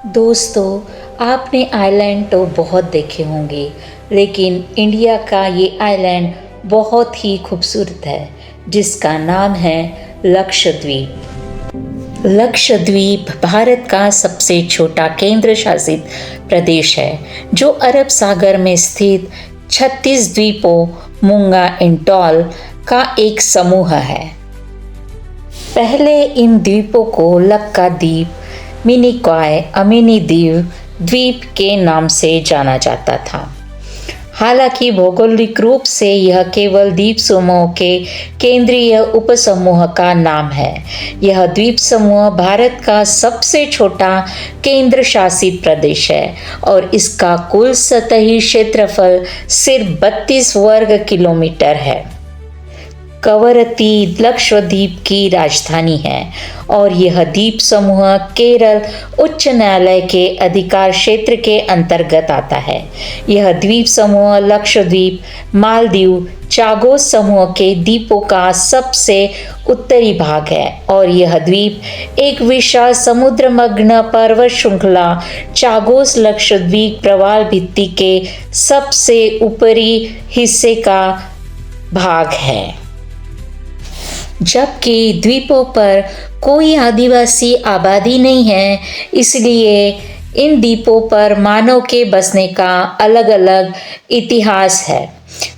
दोस्तों, आपने आइलैंड तो बहुत देखे होंगे, लेकिन इंडिया का ये आइलैंड बहुत ही खूबसूरत है, जिसका नाम है लक्षद्वीप। लक्षद्वीप भारत का सबसे छोटा केंद्र शासित प्रदेश है, जो अरब सागर में स्थित 36 द्वीपों मुंगा इंटॉल का एक समूह है। पहले इन द्वीपों को लक्काद्वीप, मिनिकॉय, अमिनी द्वीप के नाम से जाना जाता था। हालांकि भौगोलिक रूप से यह केवल द्वीप समूह के केंद्रीय उपसमूह का नाम है। यह द्वीप समूह भारत का सबसे छोटा केंद्र शासित प्रदेश है और इसका कुल सतही क्षेत्रफल सिर्फ 32 वर्ग किलोमीटर है। कवरत्ती लक्षद्वीप की राजधानी है और यह द्वीप समूह केरल उच्च न्यायालय के अधिकार क्षेत्र के अंतर्गत आता है। यह द्वीप समूह लक्षद्वीप, मालदीव, चागोस समूह के द्वीपों का सबसे उत्तरी भाग है और यह द्वीप एक विशाल समुद्रमग्न पर्वत श्रृंखला चागोस लक्षद्वीप प्रवाल भित्ति के सबसे ऊपरी हिस्से का भाग है। जबकि द्वीपों पर कोई आदिवासी आबादी नहीं है, इसलिए इन द्वीपों पर मानव के बसने का अलग अलग इतिहास है।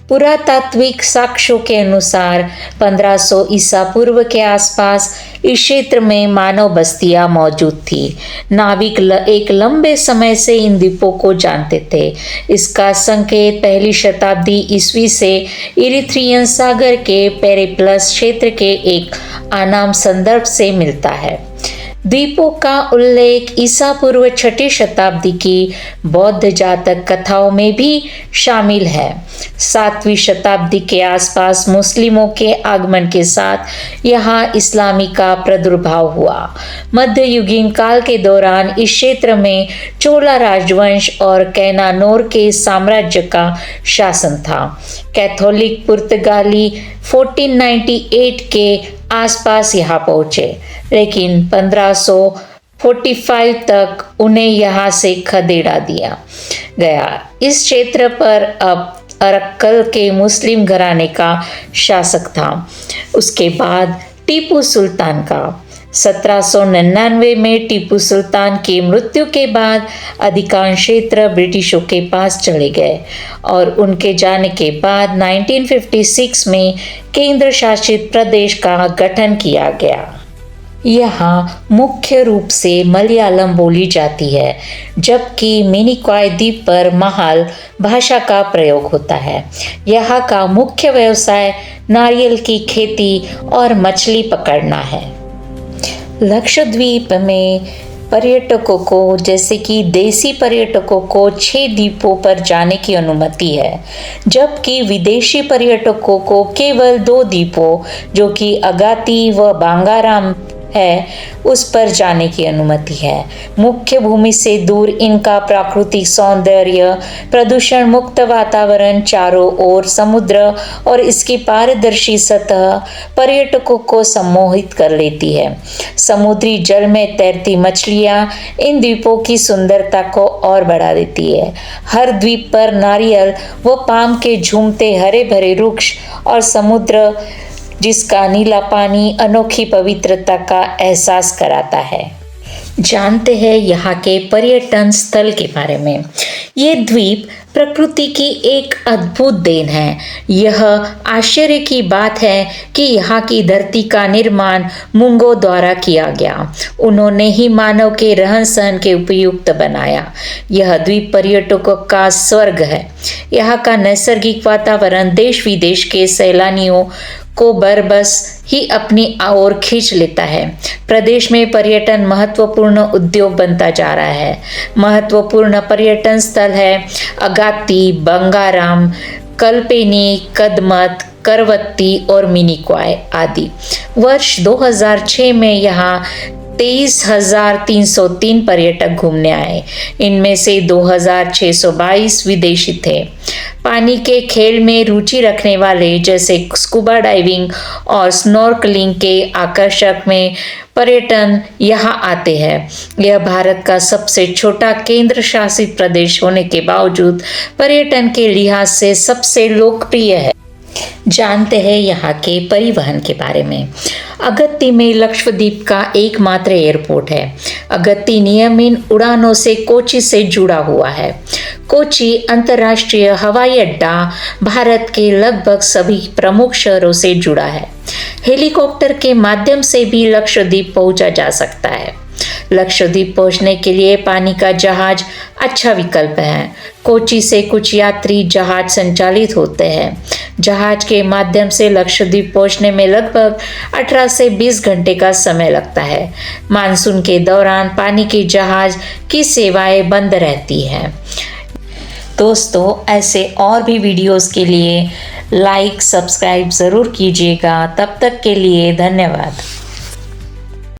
पुरातात्विक साक्ष्यों के अनुसार 1500 ईसा पूर्व के आसपास इस क्षेत्र में मानव बस्तियां मौजूद थी। नाविक एक लंबे समय से इन द्वीपों को जानते थे। इसका संकेत पहली शताब्दी ईस्वी से इरिथ्रियन सागर के पेरिप्लस क्षेत्र के एक अनाम संदर्भ से मिलता है। द्वीपों का उल्लेख ईसा पूर्व 6ठी शताब्दी की बौद्ध जातक कथाओं में भी शामिल है। 7वीं शताब्दी के आसपास मुस्लिमों के आगमन के साथ यहाँ इस्लामी का प्रादुर्भाव हुआ। मध्ययुगीन काल के दौरान इस क्षेत्र में चोला राजवंश और कैनानोर के साम्राज्य का शासन था। कैथोलिक पुर्तगाली 1498 के आसपास यहाँ पहुँचे, लेकिन 1545 तक उन्हें यहाँ से खदेड़ा दिया गया। इस क्षेत्र पर अब अरक्कल के मुस्लिम घराने का शासक था। उसके बाद टीपू सुल्तान का 1799 में टीपू सुल्तान की मृत्यु के बाद अधिकांश क्षेत्र ब्रिटिशों के पास चले गए और उनके जाने के बाद 1956 में केंद्र शासित प्रदेश का गठन किया गया। यहाँ मुख्य रूप से मलयालम बोली जाती है, जबकि मिनिकॉय द्वीप पर महाल भाषा का प्रयोग होता है। यहाँ का मुख्य व्यवसाय नारियल की खेती और मछली पकड़ना है। लक्षद्वीप में पर्यटकों को, जैसे कि देसी पर्यटकों को 6 द्वीपों पर जाने की अनुमति है, जबकि विदेशी पर्यटकों को केवल 2 द्वीपों, जो कि अगाती व बांगाराम है, उस पर जाने की अनुमति है। मुख्य भूमि से दूर इनका प्राकृतिक सौंदर्य, प्रदूषण मुक्त वातावरण, चारों ओर समुद्र और इसकी पारदर्शी सतह पर्यटकों को सम्मोहित कर लेती है। समुद्री जल में तैरती मछलियां इन द्वीपों की सुंदरता को और बढ़ा देती है। हर द्वीप पर नारियल व पाम के झूमते हरे भरे वृक्ष और समुद्र जिसका नीला पानी अनोखी पवित्रता का एहसास कराता है। जानते हैं यहाँ के पर्यटन स्थल के बारे में। ये द्वीप प्रकृति की एक अद्भुत देन है। यह आश्चर्य की बात है कि यहाँ की धरती का निर्माण मुंगों द्वारा किया गया। उन्होंने ही मानव के रहन सहन के उपयुक्त बनाया। यह द्वीप पर्यटकों का स्वर्ग है। यहाँ का नैसर्गिक वातावरण देश विदेश के सैलानियों को बरबस ही अपनी ओर खींच लेता है। प्रदेश में पर्यटन महत्वपूर्ण उद्योग बनता जा रहा है। महत्वपूर्ण पर्यटन स्थल है अगाती, बंगाराम, कल्पेनी, कदमत, करवत्ती और मिनिकॉय आदि। वर्ष 2006 में यहाँ 23,303 पर्यटक घूमने आए। इनमें से 2,622 विदेशी थे। पानी के खेल में रुचि रखने वाले जैसे स्कूबा डाइविंग और स्नॉर्कलिंग के आकर्षक में पर्यटन यहाँ आते हैं। यह भारत का सबसे छोटा केंद्र शासित प्रदेश होने के बावजूद पर्यटन के लिहाज से सबसे लोकप्रिय है। जानते हैं यहाँ के परिवहन के बारे में। अगत्ती में लक्षद्वीप का एकमात्र एयरपोर्ट है। अगत्ती नियमित उड़ानों से कोची से जुड़ा हुआ है। कोची अंतर्राष्ट्रीय हवाई अड्डा भारत के लगभग सभी प्रमुख शहरों से जुड़ा है। हेलीकॉप्टर के माध्यम से भी लक्षद्वीप पहुंचा जा सकता है। लक्षद्वीप पहुंचने के लिए पानी का जहाज अच्छा विकल्प है। कोची से कुछ यात्री जहाज संचालित होते हैं। जहाज के माध्यम से लक्षद्वीप पहुंचने में लगभग 18 से 20 घंटे का समय लगता है। मानसून के दौरान पानी के जहाज की सेवाएं बंद रहती हैं। दोस्तों, ऐसे और भी वीडियोस के लिए लाइक सब्सक्राइब ज़रूर कीजिएगा। तब तक के लिए धन्यवाद।